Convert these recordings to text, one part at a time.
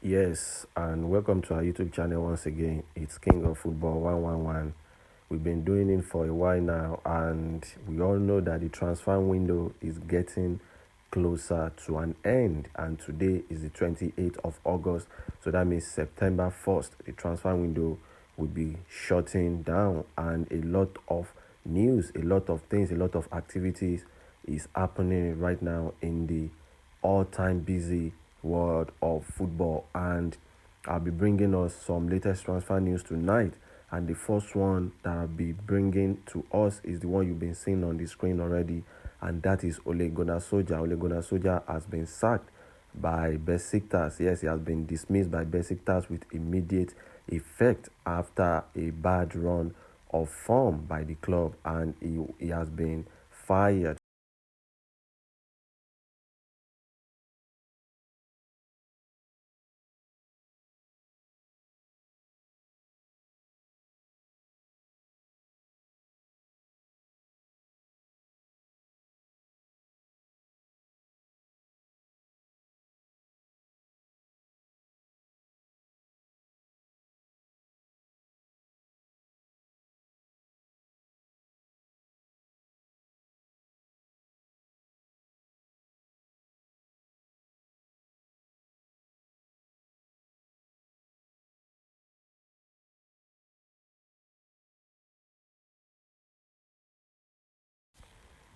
Yes, and welcome to our YouTube channel once again. It's King of Football 111. We've been doing it for a while now, and we all know that the transfer window is getting closer to an end. And today is the 28th of August, so that means September 1st, the transfer window will be shutting down, and a lot of news, a lot of things, a lot of activities is happening right now in the all-time busy world of football, and I'll be bringing us some latest transfer news tonight. And the first one that I'll be bringing to us is the one you've been seeing on the screen already, and that is Ole Gunnar Solskjaer. Ole Gunnar Solskjaer has been sacked by Besiktas. Yes, he has been dismissed by Besiktas with immediate effect after a bad run of form by the club, and he has been fired.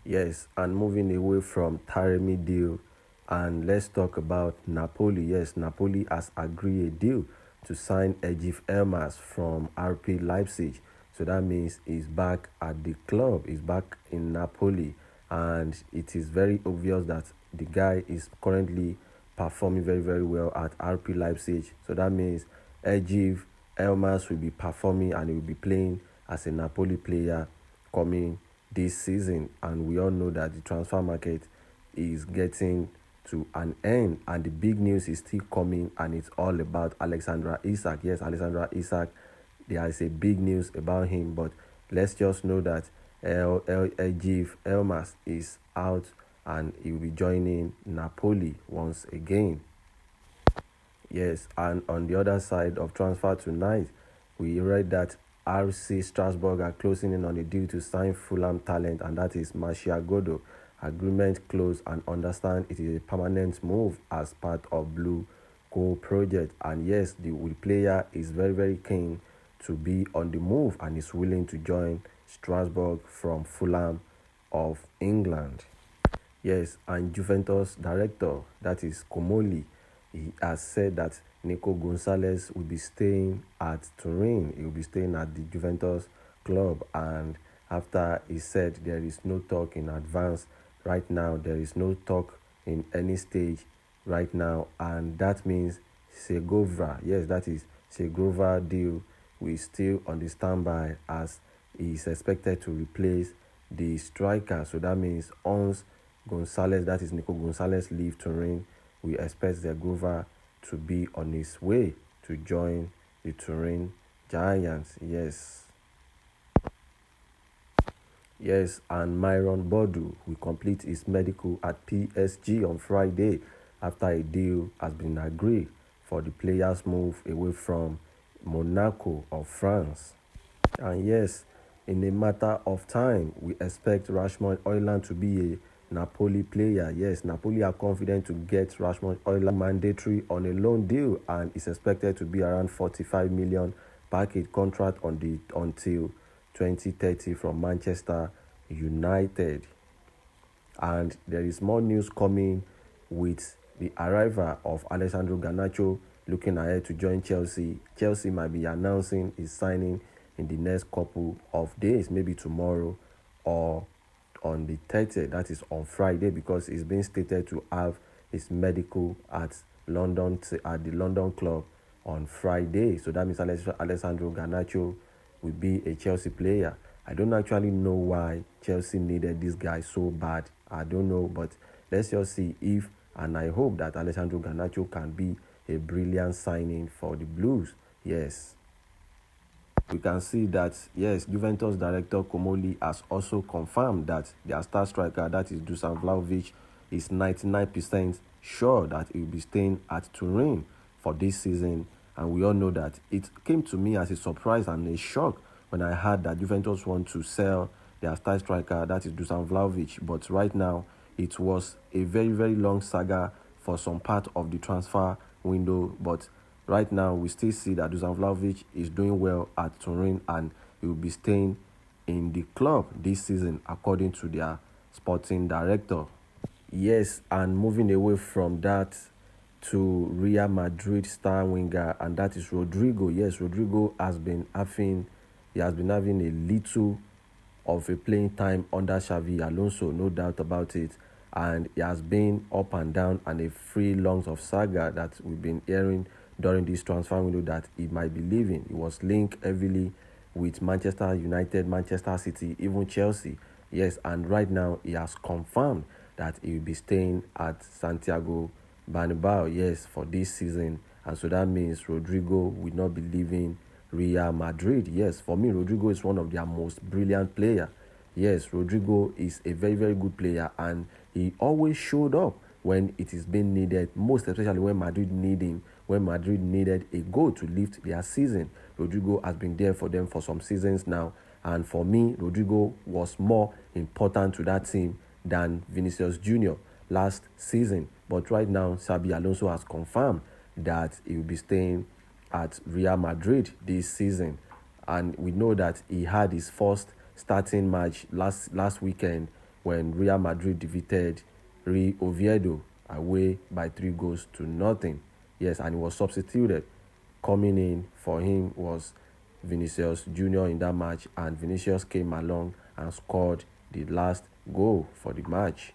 Yes, and moving away from Taremi deal, and let's talk about Napoli. Yes, Napoli has agreed a deal to sign Ejif Elmas from RP Leipzig. So that means he's back at the club, he's back in Napoli, and it is very obvious that the guy is currently performing very, very well at RP Leipzig. So that means Ejif Elmas will be performing and he will be playing as a Napoli player coming this season, and we all know that the transfer market is getting to an end, and the big news is still coming, and it's all about Alexandra Isak. Yes, Alexandra Isak, there is a big news about him, but let's just know that Elmas is out and he will be joining Napoli once again. Yes, and on the other side of transfer tonight, we read that RC Strasbourg are closing in on a deal to sign Fulham talent, and that is Marcia Godo. Agreement closed, and understand it is a permanent move as part of Blue Goal project. And yes, the player is very, very keen to be on the move and is willing to join Strasbourg from Fulham of England. Yes, and Juventus director, that is Comoli, he has said that Nico Gonzalez will be staying at Turin. He will be staying at the Juventus club. And after he said there is no talk in advance right now, there is no talk in any stage right now. And that means Segovia, yes, that is Segovia deal, will still on the standby as he is expected to replace the striker. So that means once Gonzalez, that is Nico Gonzalez, leave Turin, we expect Segovia to be on his way to join the Turin Giants. Yes. Yes, and Myron Bodu will complete his medical at PSG on Friday after a deal has been agreed for the player's move away from Monaco of France. And yes, in a matter of time, we expect Rashmon Højlund to be a Napoli player. Yes, Napoli are confident to get Rashmon Højlund mandatory on a loan deal, and is expected to be around 45 million package contract until 2030 from Manchester United. And there is more news coming with the arrival of Alessandro Garnacho looking ahead to join Chelsea. Chelsea might be announcing his signing in the next couple of days, maybe tomorrow or on the 30th, that is on Friday, because it's been stated to have his medical at the London club on Friday. So that means Alessandro Garnacho will be a Chelsea player. I don't actually know why Chelsea needed this guy so bad. I don't know, but let's just see if, and I hope that Alessandro Garnacho can be a brilliant signing for the Blues. Yes. We can see that, yes, Juventus director Comoli has also confirmed that their star striker, that is Dusan Vlahovic, is 99% sure that he will be staying at Turin for this season. And we all know that it came to me as a surprise and a shock when I heard that Juventus want to sell their star striker, that is Dusan Vlahovic. But right now, it was a very, very long saga for some part of the transfer window. But right now, we still see that Dusan Vlahovic is doing well at Turin and he will be staying in the club this season, according to their sporting director. Yes, and moving away from that to Real Madrid star winger, and that is Rodrigo. Yes, Rodrigo has been having a little of a playing time under Xavi Alonso, no doubt about it. And he has been up and down and a free lungs of saga that we've been hearing during this transfer window that he might be leaving. He was linked heavily with Manchester United, Manchester City, even Chelsea. Yes, and right now he has confirmed that he will be staying at Santiago Bernabeu, yes, for this season. And so that means Rodrigo will not be leaving Real Madrid. Yes, for me, Rodrigo is one of their most brilliant players. Yes, Rodrigo is a very, very good player and he always showed up when it is being needed, most especially when Madrid need him, when Madrid needed a goal to lift their season. Rodrigo has been there for them for some seasons now. And for me, Rodrigo was more important to that team than Vinicius Jr. last season. But right now, Xabi Alonso has confirmed that he will be staying at Real Madrid this season. And we know that he had his first starting match last weekend when Real Madrid defeated Real Oviedo away by 3-0. Yes, and he was substituted. Coming in for him was Vinicius Jr. in that match, and Vinicius came along and scored the last goal for the match.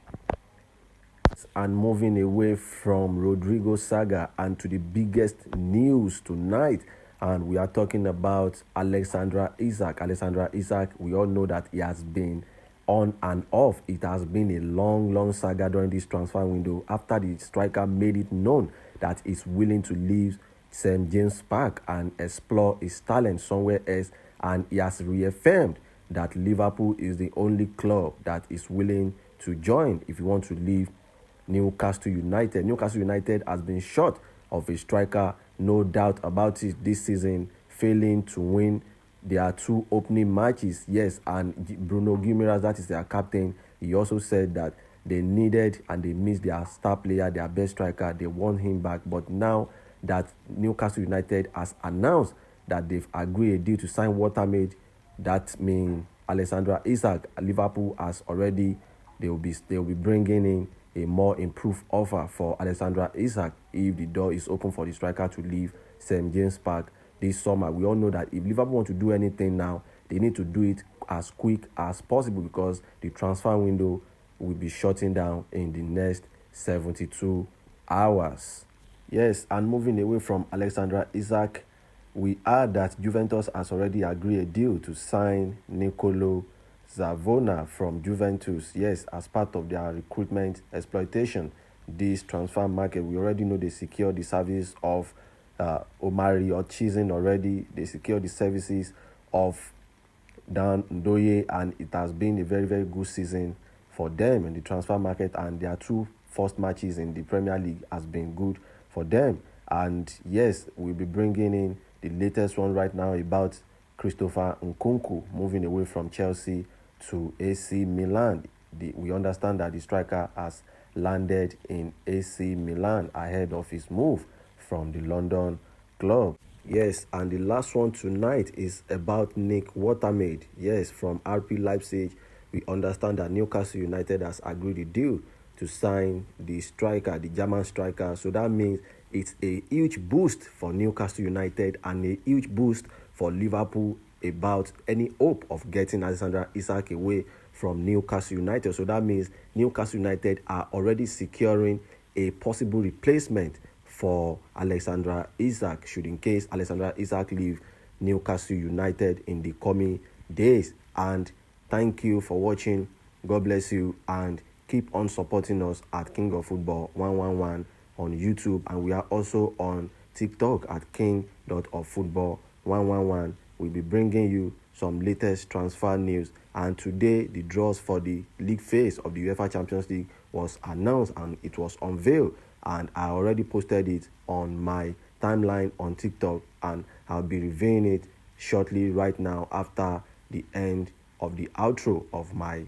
And moving away from Rodrigo saga and to the biggest news tonight, and we are talking about Alexander Isak. Alexander Isak, we all know that he has been on and off. It has been a long saga during this transfer window after the striker made it known that he's willing to leave St. James Park and explore his talent somewhere else, and he has reaffirmed that Liverpool is the only club that is willing to join if you want to leave Newcastle United. Newcastle United has been short of a striker, no doubt about it, this season, failing to win their 2 opening matches. Yes, and Bruno Guimaraes, that is their captain, he also said that they needed and they missed their star player, their best striker. They want him back. But now that Newcastle United has announced that they've agreed a deal to sign Watermaid, that means Alexander Isak, Liverpool has already, they will be bringing in a more improved offer for Alexander Isak if the door is open for the striker to leave St. James Park this summer. We all know that if Liverpool want to do anything now, they need to do it as quick as possible because the transfer window will be shutting down in the next 72 hours. Yes, and moving away from Alexander Isak, we heard that Juventus has already agreed a deal to sign Nicolo Zavona from Juventus. Yes, as part of their recruitment exploitation, this transfer market, we already know they secured the service of Omari Ochizin already. They secured the services of Dan Ndoye, and it has been a very, very good season for them in the transfer market, and their 2 first matches in the Premier League has been good for them. And yes, we'll be bringing in the latest one right now about Christopher Nkunku moving away from Chelsea to AC Milan. We understand that the striker has landed in AC Milan ahead of his move from the London club. Yes, and the last one tonight is about Nick Watermaid. Yes, from RB Leipzig, we understand that Newcastle United has agreed a deal to sign the striker, the German striker. So that means it's a huge boost for Newcastle United and a huge boost for Liverpool about any hope of getting Alexander Isak away from Newcastle United. So that means Newcastle United are already securing a possible replacement for Alexander Isak, should in case Alexander Isak leave Newcastle United in the coming days. And thank you for watching. God bless you, and keep on supporting us at King of Football 111 on YouTube, and we are also on TikTok at king.offootball 111. We'll be bringing you some latest transfer news, and today the draws for the league phase of the UEFA Champions League was announced and it was unveiled, and I already posted it on my timeline on TikTok, and I'll be reviewing it shortly right now after the end of the outro of my